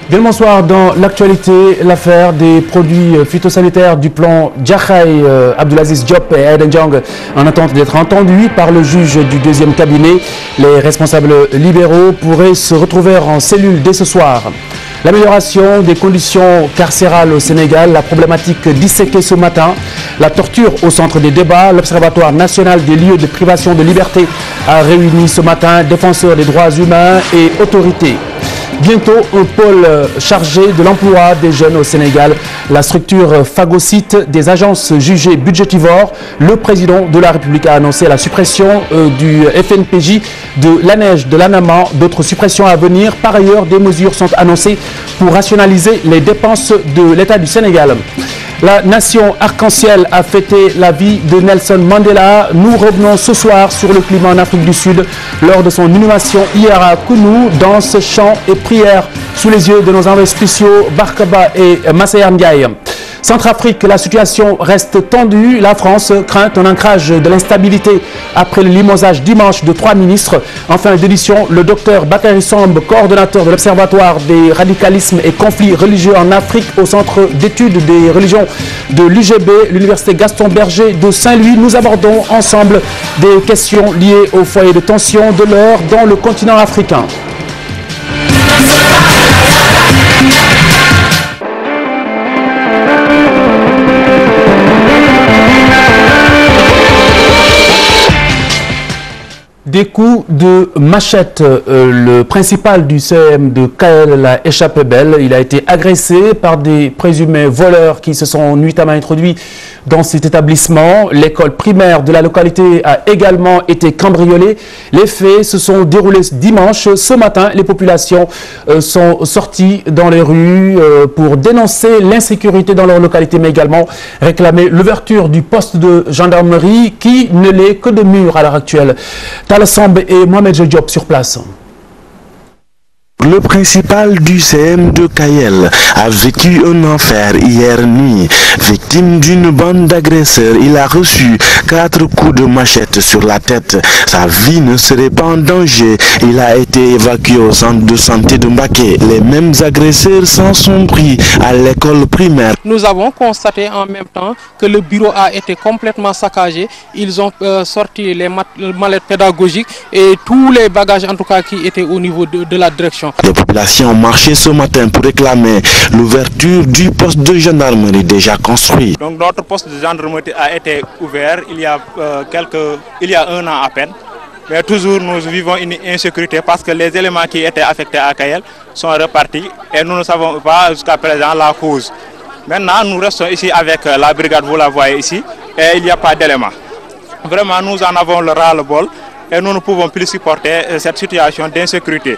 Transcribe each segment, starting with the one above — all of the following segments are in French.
Bien le bonsoir. Dans l'actualité, l'affaire des produits phytosanitaires du plan Diakhaye, Abdoulaziz Diop et Aïda Ndiong en attente d'être entendus par le juge du deuxième cabinet. Les responsables libéraux pourraient se retrouver en cellule dès ce soir. L'amélioration des conditions carcérales au Sénégal, la problématique disséquée ce matin, la torture au centre des débats, l'Observatoire national des lieux de privation de liberté a réuni ce matin défenseurs des droits humains et autorités. Bientôt, un pôle chargé de l'emploi des jeunes au Sénégal. La structure phagocyte des agences jugées budgétivores. Le président de la République a annoncé la suppression du FNPJ, de l'ANEJ, de l'ANAMA, d'autres suppressions à venir. Par ailleurs, des mesures sont annoncées pour rationaliser les dépenses de l'État du Sénégal. La nation arc-en-ciel a fêté la vie de Nelson Mandela. Nous revenons ce soir sur le climat en Afrique du Sud lors de son inhumation hier à Kounou. Danse, chants et prières sous les yeux de nos envoyés spéciaux Barkaba et Massayer Ndiaye. Centrafrique, la situation reste tendue. La France craint un ancrage de l'instabilité après le limogeage dimanche de 3 ministres. En fin d'édition, le docteur Bakary Samb, coordonnateur de l'Observatoire des radicalismes et conflits religieux en Afrique au Centre d'études des religions de l'UGB, l'Université Gaston Berger de Saint-Louis. Nous abordons ensemble des questions liées au foyer de tension de l'heure dans le continent africain. Des coups de machette, le principal du CM de Kayel a échappé belle. Il a été agressé par des présumés voleurs qui se sont nuitamment introduits dans cet établissement. L'école primaire de la localité a également été cambriolée. Les faits se sont déroulés dimanche. Ce matin, les populations sont sorties dans les rues pour dénoncer l'insécurité dans leur localité, mais également réclamer l'ouverture du poste de gendarmerie qui ne l'est que de murs à l'heure actuelle. Samb et Mohamed Diop sur place. Le principal du CM de Kayel a vécu un enfer hier nuit. Victime d'une bande d'agresseurs, il a reçu 4 coups de machette sur la tête. Sa vie ne serait pas en danger. Il a été évacué au centre de santé de Mbaké. Les mêmes agresseurs s'en sont pris à l'école primaire. Nous avons constaté en même temps que le bureau a été complètement saccagé. Ils ont sorti les mallettes pédagogiques et tous les bagages en tout cas qui étaient au niveau de la direction. Les populations ont marché ce matin pour réclamer l'ouverture du poste de gendarmerie déjà construit. Donc notre poste de gendarmerie a été ouvert il y a 1 an à peine. Mais toujours nous vivons une insécurité parce que les éléments qui étaient affectés à Kayel sont repartis et nous ne savons pas jusqu'à présent la cause. Maintenant nous restons ici avec la brigade, vous la voyez ici, et il n'y a pas d'éléments. Vraiment nous en avons le ras-le-bol et nous ne pouvons plus supporter cette situation d'insécurité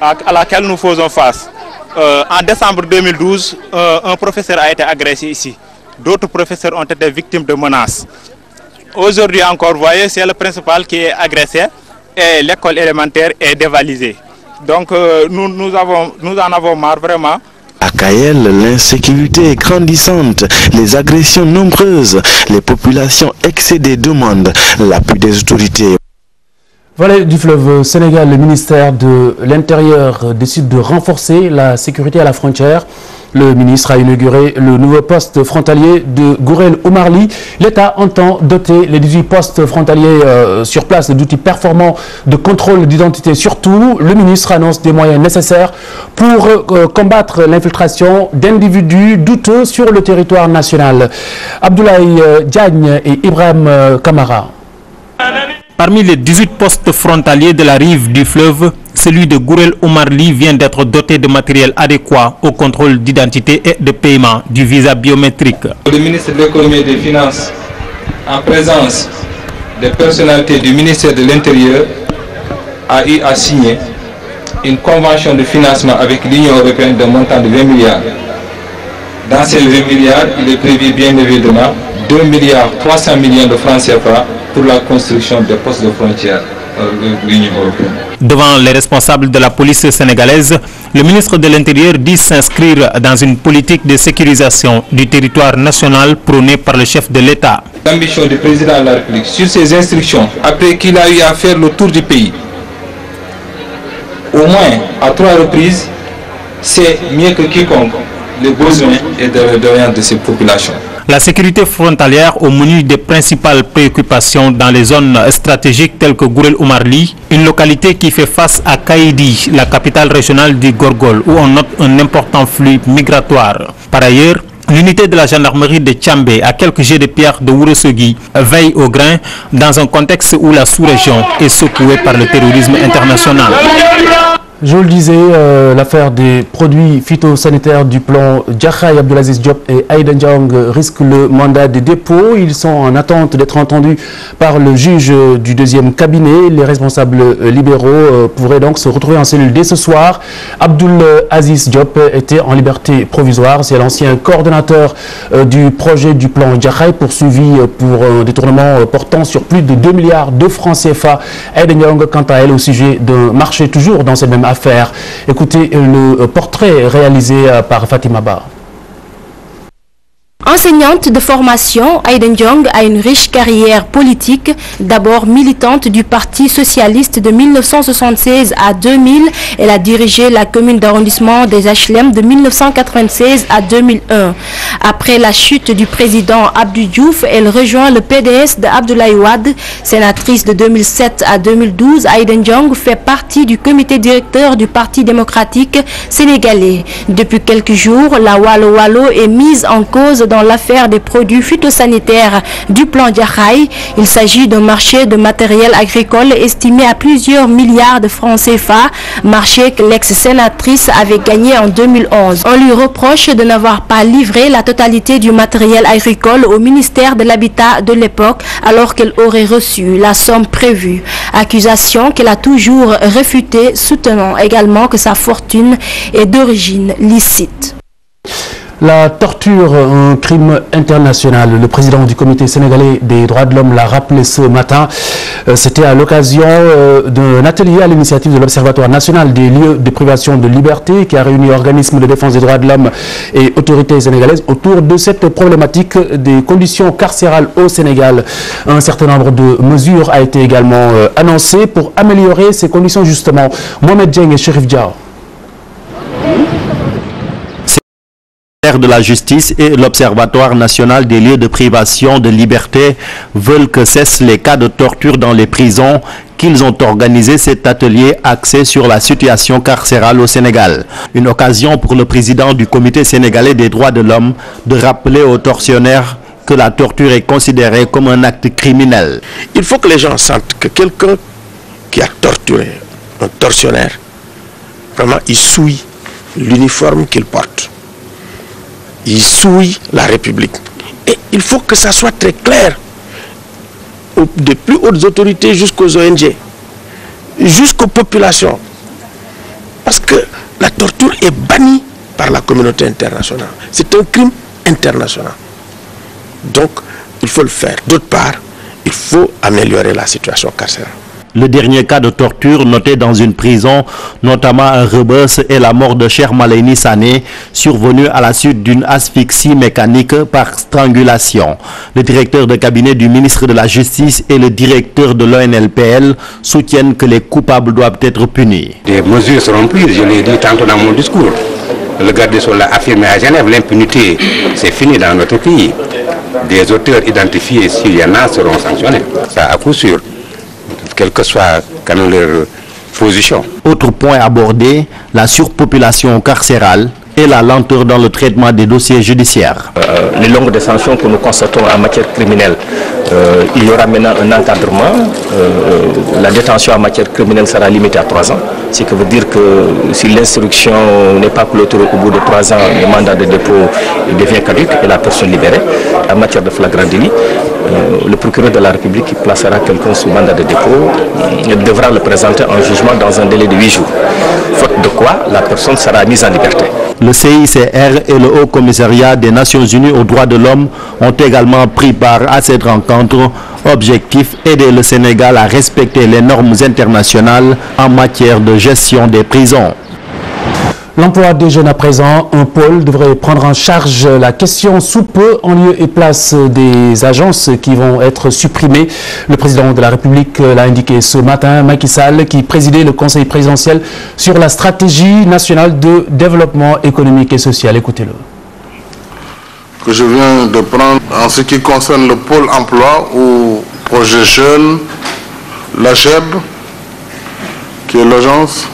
à laquelle nous faisons face. En décembre 2012, un professeur a été agressé ici. D'autres professeurs ont été victimes de menaces. Aujourd'hui encore, vous voyez, c'est le principal qui est agressé et l'école élémentaire est dévalisée. Donc nous en avons marre vraiment. À Kayel, l'insécurité est grandissante, les agressions nombreuses, les populations excédées demandent l'appui des autorités. Vallée du fleuve Sénégal, le ministère de l'Intérieur décide de renforcer la sécurité à la frontière. Le ministre a inauguré le nouveau poste frontalier de Gourel-Oumarly. L'État entend doter les 18 postes frontaliers sur place d'outils performants de contrôle d'identité. Surtout, le ministre annonce des moyens nécessaires pour combattre l'infiltration d'individus douteux sur le territoire national. Abdoulaye Diagne et Ibrahim Kamara. Parmi les 18 postes frontaliers de la rive du fleuve, celui de Gourel-Oumarly vient d'être doté de matériel adéquat au contrôle d'identité et de paiement du visa biométrique. Le ministre de l'Économie et des Finances, en présence des personnalités du ministère de l'Intérieur, a eu à signer une convention de financement avec l'Union européenne d'un montant de 20 milliards. Dans ces 20 milliards, il est prévu bien évidemment 2 milliards 300 millions de francs CFA pour la construction des postes de frontières de l'Union européenne. Devant les responsables de la police sénégalaise, le ministre de l'Intérieur dit s'inscrire dans une politique de sécurisation du territoire national prônée par le chef de l'État. L'ambition du président de la République sur ces instructions, après qu'il a eu à faire le tour du pays, au moins à 3 reprises, sait mieux que quiconque les besoins et les doléances de ces populations. La sécurité frontalière au menu des principales préoccupations dans les zones stratégiques telles que Gourel Oumarli, une localité qui fait face à Kaïdi, la capitale régionale du Gorgol, où on note un important flux migratoire. Par ailleurs, l'unité de la gendarmerie de Tchambé, à quelques jets de pierre de Ourossogui, veille au grain dans un contexte où la sous-région est secouée par le terrorisme international. Je le disais, l'affaire des produits phytosanitaires du plan Diakhaye Abdoulaziz Diop et Aïda Ndiong risque le mandat de dépôt. Ils sont en attente d'être entendus par le juge du deuxième cabinet. Les responsables libéraux pourraient donc se retrouver en cellule dès ce soir. Abdoulaziz Diop était en liberté provisoire. C'est l'ancien coordonnateur du projet du plan Diakhaye poursuivi pour un détournement portant sur plus de 2 milliards de francs CFA. Aïda Ndiong, quant à elle, au sujet d'un marché toujours dans cette même affaire. Écoutez le portrait réalisé par Fatima Ba. Enseignante de formation, Aïda Ndiong a une riche carrière politique. D'abord militante du Parti socialiste de 1976 à 2000, elle a dirigé la commune d'arrondissement des HLM de 1996 à 2001. Après la chute du président Abdou Diouf, elle rejoint le PDS de Abdoulaye Wade. Sénatrice de 2007 à 2012, Aïda Ndiong fait partie du comité directeur du Parti démocratique sénégalais. Depuis quelques jours, la Wallo Wallo est mise en cause dans l'affaire des produits phytosanitaires du plan Diakhaye. Il s'agit d'un marché de matériel agricole estimé à plusieurs milliards de francs CFA, marché que l'ex-sénatrice avait gagné en 2011. On lui reproche de n'avoir pas livré la totalité du matériel agricole au ministère de l'Habitat de l'époque, alors qu'elle aurait reçu la somme prévue. Accusation qu'elle a toujours réfutée, soutenant également que sa fortune est d'origine licite. La torture, un crime international. Le président du comité sénégalais des droits de l'homme l'a rappelé ce matin. C'était à l'occasion d'un atelier à l'initiative de l'Observatoire national des lieux de privation de liberté qui a réuni organismes de défense des droits de l'homme et autorités sénégalaises autour de cette problématique des conditions carcérales au Sénégal. Un certain nombre de mesures a été également annoncé pour améliorer ces conditions justement. Mohamed Dieng et Chérif Diao. De la justice et l'Observatoire national des lieux de privation de liberté veulent que cessent les cas de torture dans les prisons, qu'ils ont organisé cet atelier axé sur la situation carcérale au Sénégal. Une occasion pour le président du comité sénégalais des droits de l'homme de rappeler aux tortionnaires que la torture est considérée comme un acte criminel. Il faut que les gens sentent que quelqu'un qui a torturé, un tortionnaire, vraiment il souille l'uniforme qu'il porte. Il souille la République. Et il faut que ça soit très clair, des plus hautes autorités jusqu'aux ONG, jusqu'aux populations. Parce que la torture est bannie par la communauté internationale. C'est un crime international. Donc, il faut le faire. D'autre part, il faut améliorer la situation carcérale. Le dernier cas de torture noté dans une prison, notamment à Rebeuss, est la mort de Cheikh Malayni Sané, survenue à la suite d'une asphyxie mécanique par strangulation. Le directeur de cabinet du ministre de la Justice et le directeur de l'ONLPL soutiennent que les coupables doivent être punis. Des mesures seront prises, je l'ai dit tantôt dans mon discours. Le garde des Sceaux l'a affirmé à Genève, l'impunité, c'est fini dans notre pays. Des auteurs identifiés, s'il y en a, seront sanctionnés. Ça à coup sûr. Quelle que soit quand même leur position. Autre point abordé, la surpopulation carcérale et la lenteur dans le traitement des dossiers judiciaires. Les longues détentions que nous constatons en matière criminelle, il y aura maintenant un encadrement. La détention en matière criminelle sera limitée à 3 ans. Ce qui veut dire que si l'instruction n'est pas clôturée au bout de 3 ans, le mandat de dépôt devient caduc et la personne libérée. En matière de flagrant délit, le procureur de la République qui placera quelqu'un sous mandat de dépôt devra le présenter en jugement dans un délai de 8 jours. Faute de quoi, la personne sera mise en liberté. Le CICR et le Haut Commissariat des Nations Unies aux droits de l'homme ont également pris part à cette rencontre. Objectif, aider le Sénégal à respecter les normes internationales en matière de gestion des prisons. L'emploi des jeunes à présent, un pôle devrait prendre en charge la question sous peu en lieu et place des agences qui vont être supprimées. Le président de la République l'a indiqué ce matin, Macky Sall, qui présidait le conseil présidentiel sur la stratégie nationale de développement économique et social. Écoutez-le. Que je viens de prendre en ce qui concerne le pôle emploi ou projet jeune, l'AGEB, qui est l'agence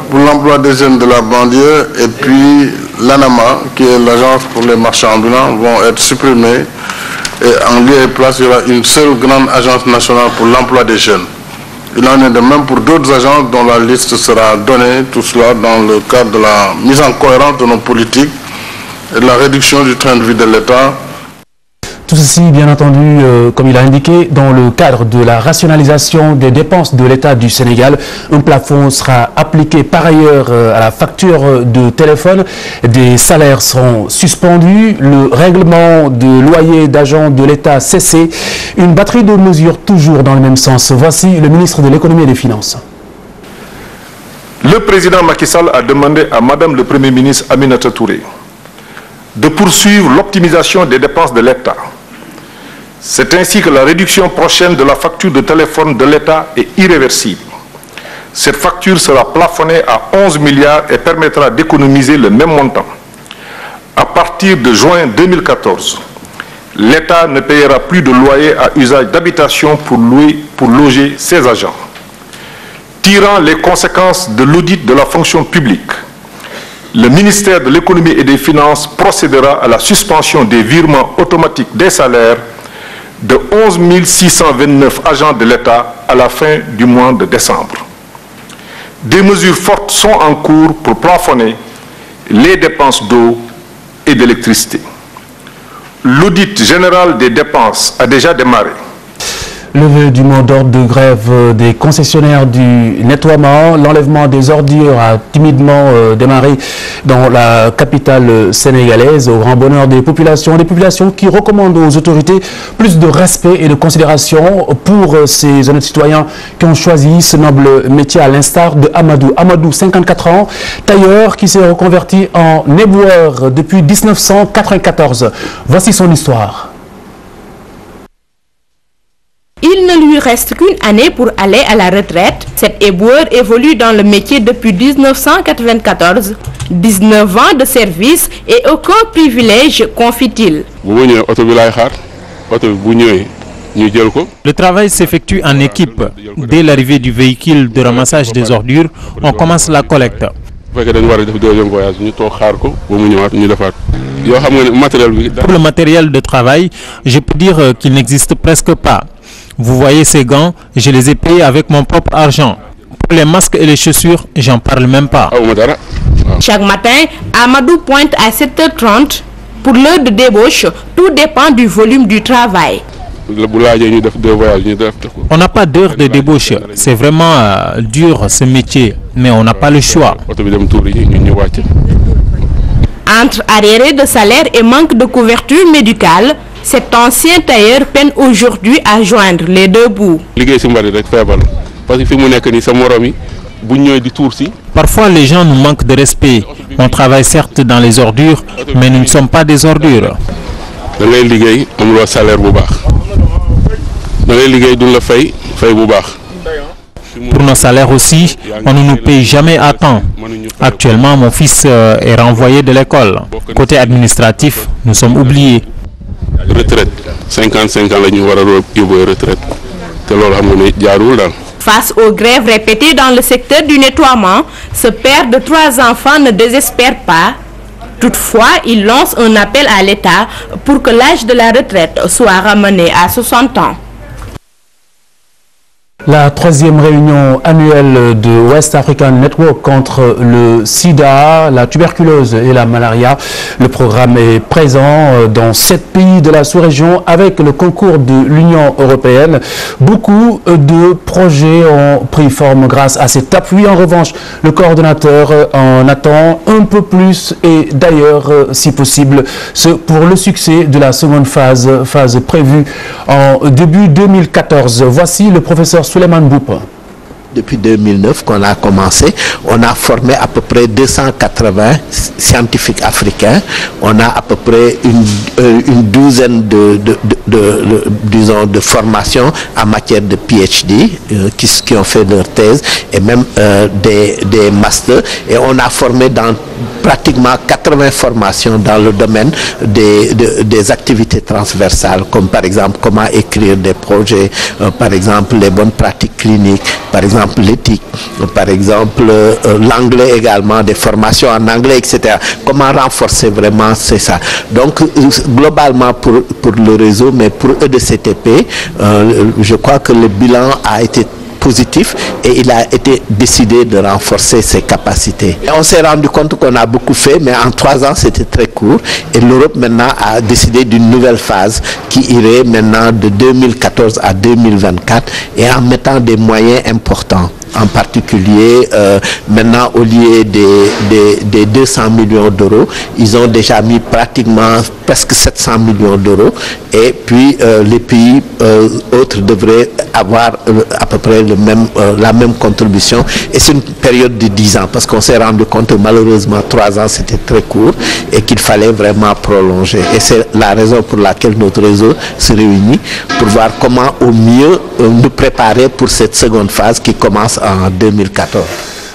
pour l'emploi des jeunes de la banlieue, et puis l'ANAMA, qui est l'agence pour les marchands ambulants, vont être supprimés. Et en lieu et place, il y aura une seule grande agence nationale pour l'emploi des jeunes. Il en est de même pour d'autres agences dont la liste sera donnée, tout cela dans le cadre de la mise en cohérence de nos politiques et de la réduction du train de vie de l'État. Tout ceci, bien entendu, comme il a indiqué, dans le cadre de la rationalisation des dépenses de l'État du Sénégal. Un plafond sera appliqué par ailleurs à la facture de téléphone. Des salaires seront suspendus. Le règlement de loyer d'agents de l'État cessé. Une batterie de mesures toujours dans le même sens. Voici le ministre de l'Économie et des Finances. Le président Macky Sall a demandé à Madame le Premier ministre Aminata Touré de poursuivre l'optimisation des dépenses de l'État. C'est ainsi que la réduction prochaine de la facture de téléphone de l'État est irréversible. Cette facture sera plafonnée à 11 milliards et permettra d'économiser le même montant. À partir de juin 2014, l'État ne payera plus de loyer à usage d'habitation pour loger ses agents. Tirant les conséquences de l'audit de la fonction publique, le ministère de l'Économie et des Finances procédera à la suspension des virements automatiques des salaires de 11 629 agents de l'État à la fin du mois de décembre. Des mesures fortes sont en cours pour plafonner les dépenses d'eau et d'électricité. L'audit général des dépenses a déjà démarré. Levée du mot d'ordre de grève des concessionnaires du nettoiement. L'enlèvement des ordures a timidement démarré dans la capitale sénégalaise au grand bonheur des populations qui recommandent aux autorités plus de respect et de considération pour ces honnêtes citoyens qui ont choisi ce noble métier, à l'instar de Amadou. Amadou, 54 ans, tailleur qui s'est reconverti en éboueur depuis 1994. Voici son histoire. Il ne lui reste qu'une année pour aller à la retraite. Cet éboueur évolue dans le métier depuis 1994. 19 ans de service et aucun privilège, confie-t-il. Le travail s'effectue en équipe. Dès l'arrivée du véhicule de ramassage des ordures, on commence la collecte. Pour le matériel de travail, je peux dire qu'il n'existe presque pas. Vous voyez ces gants, je les ai payés avec mon propre argent. Pour les masques et les chaussures, j'en parle même pas. Chaque matin, Amadou pointe à 7h30. Pour l'heure de débauche, tout dépend du volume du travail. On n'a pas d'heure de débauche. C'est vraiment dur ce métier, mais on n'a pas le choix. Entre arriérés de salaire et manque de couverture médicale, cet ancien tailleur peine aujourd'hui à joindre les deux bouts. Parfois, les gens nous manquent de respect. On travaille certes dans les ordures, mais nous ne sommes pas des ordures. Pour nos salaires aussi, on ne nous paye jamais à temps. Actuellement, mon fils est renvoyé de l'école. Côté administratif, nous sommes oubliés. Retraite, 55 ans la ñu wara yóbbu retraite té loolu xam nga né jaarul dal. Face aux grèves répétées dans le secteur du nettoiement, ce père de 3 enfants ne désespère pas. Toutefois, il lance un appel à l'État pour que l'âge de la retraite soit ramené à 60 ans. La 3e réunion annuelle de West African Network contre le sida, la tuberculose et la malaria. Le programme est présent dans 7 pays de la sous-région avec le concours de l'Union européenne. Beaucoup de projets ont pris forme grâce à cet appui. En revanche, le coordonnateur en attend un peu plus et d'ailleurs, si possible, pour le succès de la seconde phase prévue en début 2014. Voici le professeur Souleymane Boupa. depuis 2009 qu'on a commencé. On a formé à peu près 280 scientifiques africains. On a à peu près une douzaine disons, de formations en matière de PhD qui ont fait leur thèse et même des masters. Et on a formé dans pratiquement 80 formations dans le domaine des activités transversales, comme par exemple comment écrire des projets, par exemple les bonnes pratiques cliniques, par exemple l'éthique, par exemple l'anglais également, des formations en anglais, etc. Comment renforcer vraiment, c'est ça. Donc globalement pour le réseau, mais pour EDCTP, je crois que le bilan a été positif et il a été décidé de renforcer ses capacités. Et on s'est rendu compte qu'on a beaucoup fait, mais en 3 ans c'était très court et l'Europe maintenant a décidé d'une nouvelle phase qui irait maintenant de 2014 à 2024 et en mettant des moyens importants. En particulier, maintenant au lieu des 200 millions d'euros, ils ont déjà mis pratiquement presque 700 millions d'euros et puis les pays autres devraient avoir à peu près la même contribution et c'est une période de 10 ans parce qu'on s'est rendu compte que malheureusement 3 ans c'était très court et qu'il fallait vraiment prolonger et c'est la raison pour laquelle notre réseau se réunit pour voir comment au mieux nous préparer pour cette seconde phase qui commence en 2014.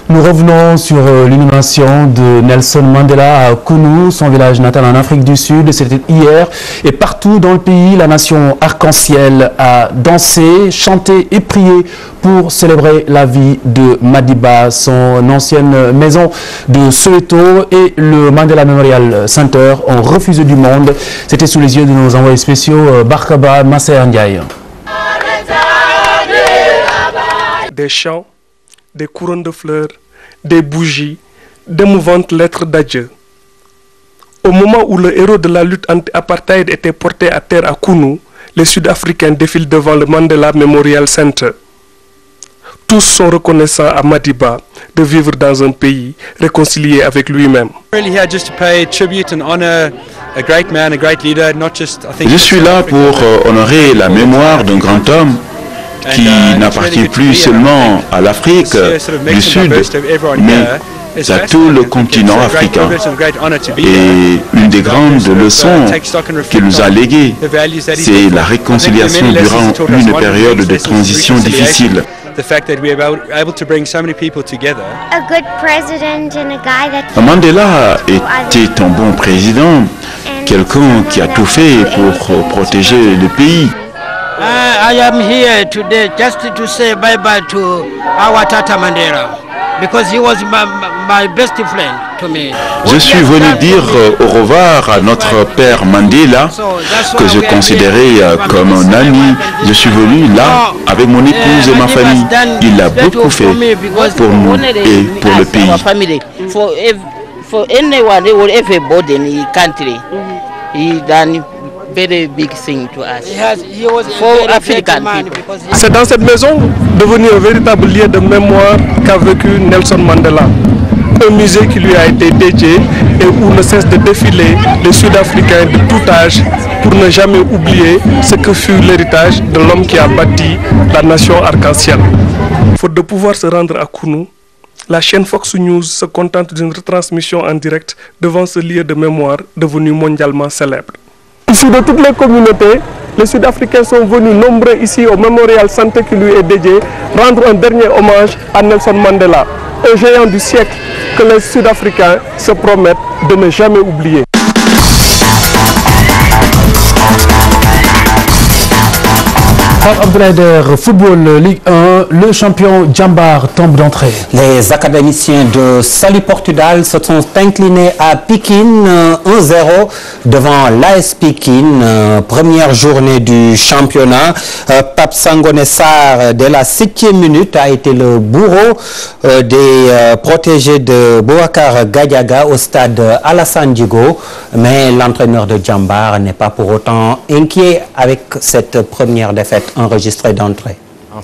Nous revenons sur l'inhumation de Nelson Mandela à Kounou, son village natal en Afrique du Sud. C'était hier et partout dans le pays, la nation arc-en-ciel a dansé, chanté et prié pour célébrer la vie de Madiba. Son ancienne maison de Soweto et le Mandela Memorial Center ont refusé du monde. C'était sous les yeux de nos envoyés spéciaux Barkaba Masser Ndiaye. Des chants, des couronnes de fleurs, des bougies, d'émouvantes lettres d'adieu. Au moment où le héros de la lutte anti-apartheid était porté à terre à Kounou, les Sud-Africains défilent devant le Mandela Memorial Center. Tous sont reconnaissants à Madiba de vivre dans un pays réconcilié avec lui-même. Je suis là pour honorer la mémoire d'un grand homme qui n'appartient plus seulement à l'Afrique du Sud, mais à tout le continent africain. Et une des grandes leçons qu'il nous a léguées, c'est la réconciliation durant une période de transition difficile. Mandela était un bon président, quelqu'un qui a tout fait pour protéger le pays. I am here today just to say bye-bye to our Tata Mandela because he was my best friend to me. Je suis venu dire au revoir à notre père Mandela, que je considérais comme un ami. Je suis venu là avec mon épouse et ma famille. Il a beaucoup fait pour nous et pour le pays. For anyone, everybody in the country, he done very big thing to us. For African people. C'est dans cette maison, devenue un véritable lieu de mémoire, qu'a vécu Nelson Mandela. Un musée qui lui a été dédié et où ne cessent de défiler les Sud-Africains de tout âge pour ne jamais oublier ce que fut l'héritage de l'homme qui a bâti la nation arc-en-ciel. Faute de pouvoir se rendre à Kounou, la chaîne Fox News se contente d'une retransmission en direct devant ce lieu de mémoire devenu mondialement célèbre. Issus de toutes les communautés, les Sud-Africains sont venus nombreux ici au Memorial Center qui lui est dédié, rendre un dernier hommage à Nelson Mandela, un géant du siècle que les Sud-Africains se promettent de ne jamais oublier. Football Ligue 1, le champion Djambar tombe d'entrée. Les académiciens de Saly Portudal se sont inclinés à Pikine 1-0 devant l'AS Pikine. Première journée du championnat. Pape Sangone Sarr, dès la 7e minute, a été le bourreau des protégés de Boubacar Gadiaga au stade Alassane Djigo. Mais l'entraîneur de Djambar n'est pas pour autant inquiet avec cette première défaite enregistrée d'entrée. Tout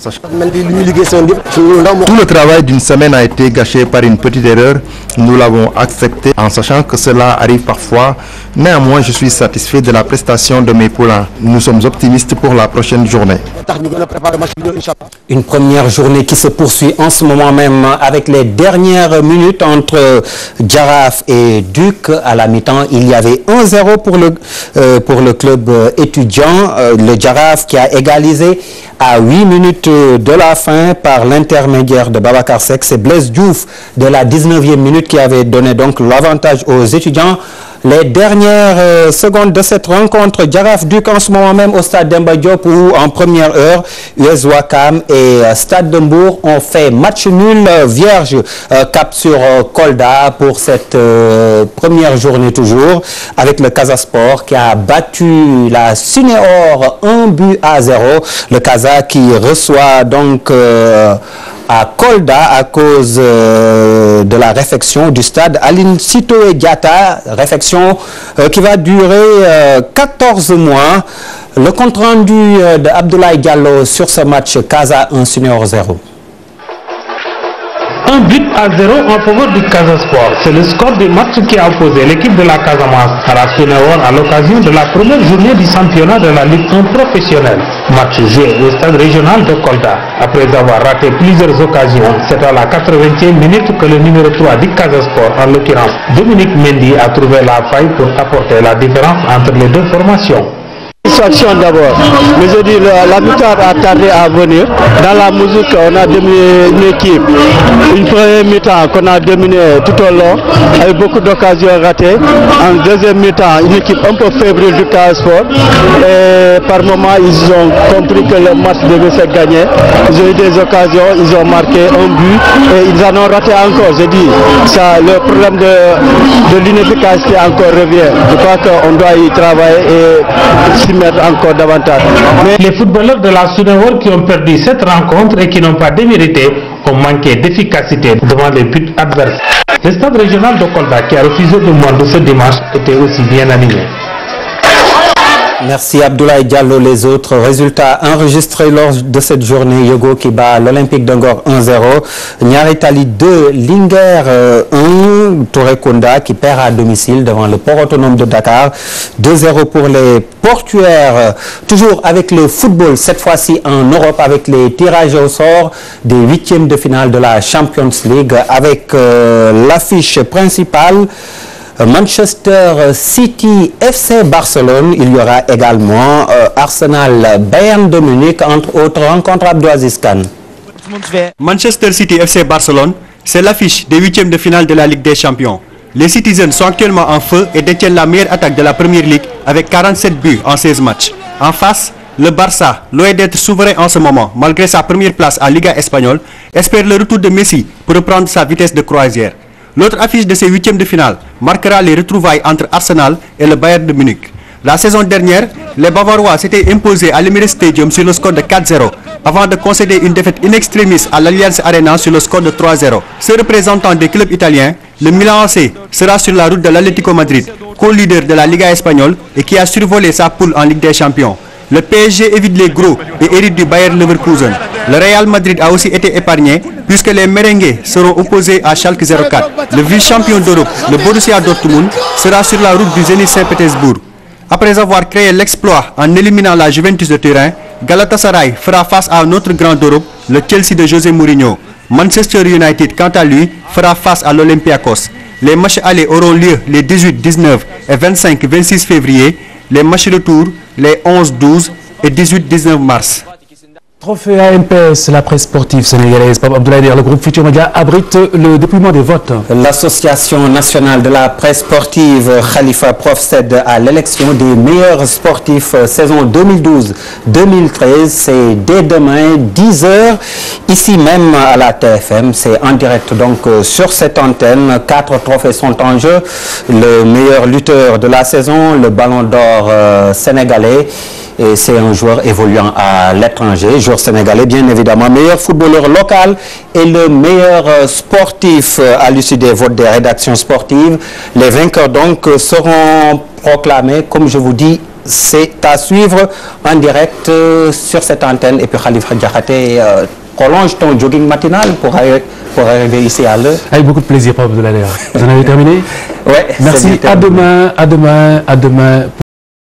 le travail d'une semaine a été gâché par une petite erreur. Nous l'avons accepté en sachant que cela arrive parfois. Néanmoins, je suis satisfait de la prestation de mes poulains. Nous sommes optimistes pour la prochaine journée. Une première journée qui se poursuit en ce moment même avec les dernières minutes entre Jaraaf et Duc. À la mi-temps, il y avait 1-0 pour le club étudiant. Le Jaraaf qui a égalisé à 8 minutes de la fin par l'intermédiaire de Babacar Seck. C'est Blaise Diouf de la 19e minute qui avait donné donc l'avantage aux étudiants. Les dernières secondes de cette rencontre, Jaraaf Duc en ce moment même au stade Demba Diop où en première heure, US Ouakam et Stade de Mbour ont fait match nul vierge cap sur Kolda pour cette première journée toujours avec le Casa Sport qui a battu la Cinéor 1-0. Le Casa qui reçoit donc à Kolda à cause de la réfection du stade Aline Sitoé Diatta, réfection qui va durer 14 mois. Le compte rendu d'Abdoulaye Diallo sur ce match Casa 1 Cinéor 0. 1-0 en faveur du Casa Sport. C'est le score du match qui a opposé l'équipe de la Casamance à la Cinéor à l'occasion de la première journée du championnat de la Ligue 1 professionnelle. Match joué au stade régional de Kolda. Après avoir raté plusieurs occasions, c'est à la 80e minute que le numéro 3 du Casa Sport, en l'occurrence Dominique Mendy, a trouvé la faille pour apporter la différence entre les deux formations. Satisfaction d'abord, mais je dis la victoire a tardé à venir. Dans la musique, on a dominé une équipe, une première mi-temps qu'on a dominé tout au long, avec beaucoup d'occasions ratées. En deuxième mi-temps, une équipe un peu fébrile du Casa Sport. Et par moment, ils ont compris que le match devait se gagner. Ils ont eu des occasions, ils ont marqué un but et ils en ont raté encore. Je dis, ça, le problème de l'inefficacité encore revient. Je crois qu'on doit y travailler et s'y mettre encore davantage. Mais les footballeurs de la Cinéor qui ont perdu cette rencontre et qui n'ont pas démérité ont manqué d'efficacité devant les buts adverses. Le stade régional de Kolda qui a refusé de monde ce dimanche était aussi bien animé. Merci Abdoulaye Diallo. Les autres résultats enregistrés lors de cette journée: Yogo qui bat l'Olympique de Ngor 1-0, Niary Tally 2, Linguère 1, Touré Kunda qui perd à domicile devant le port autonome de Dakar, 2-0 pour les portuaires. Toujours avec le football, cette fois-ci en Europe avec les tirages au sort des huitièmes de finale de la Champions League avec l'affiche principale Manchester City FC Barcelone. Il y aura également Arsenal Bayern de Munich entre autres rencontres. Abdouaziz Kane. Manchester City FC Barcelone, c'est l'affiche des huitièmes de finale de la Ligue des Champions. Les Citizens sont actuellement en feu et détiennent la meilleure attaque de la Première Ligue avec 47 buts en 16 matchs. En face, le Barça, loin d'être souverain en ce moment, malgré sa première place en Liga espagnole, espère le retour de Messi pour reprendre sa vitesse de croisière. L'autre affiche de ces huitièmes de finale marquera les retrouvailles entre Arsenal et le Bayern de Munich. La saison dernière, les Bavarois s'étaient imposés à l'Emirates Stadium sur le score de 4-0 avant de concéder une défaite in extremis à l'Allianz Arena sur le score de 3-0. Ce représentant des clubs italiens, le Milan AC, sera sur la route de l'Atlético Madrid, co-leader de la Liga espagnole et qui a survolé sa poule en Ligue des Champions. Le PSG évite les gros et hérite du Bayer Leverkusen. Le Real Madrid a aussi été épargné puisque les merengues seront opposés à Schalke 04. Le vice-champion d'Europe, le Borussia Dortmund, sera sur la route du Zenit Saint-Pétersbourg. Après avoir créé l'exploit en éliminant la Juventus de Turin, Galatasaray fera face à un autre grand d'Europe, le Chelsea de José Mourinho. Manchester United, quant à lui, fera face à l'Olympiakos. Les matchs allés auront lieu les 18, 19 et 25-26 février. Les matchs retour les 11, 12 et 18, 19 mars. Trophée AMPS, la presse sportive sénégalaise. Pape Abdoulaye, le groupe Futur Média abrite le dépouillement des votes. L'Association nationale de la presse sportive Khalifa procède à l'élection des meilleurs sportifs saison 2012-2013. C'est dès demain, 10h, ici même à la TFM. C'est en direct donc sur cette antenne. 4 trophées sont en jeu. Le meilleur lutteur de la saison, le Ballon d'Or sénégalais. Et c'est un joueur évoluant à l'étranger, joueur sénégalais bien évidemment, meilleur footballeur local et le meilleur sportif à l'issue des votes des rédactions sportives. Les vainqueurs donc seront proclamés, comme je vous dis, c'est à suivre en direct sur cette antenne. Et puis Khalifa Diakhaté, prolonge ton jogging matinal pour arriver ici à l'heure. Avec beaucoup de plaisir, Pape Abdoulaye. Vous en avez terminé? Ouais. Merci. À demain.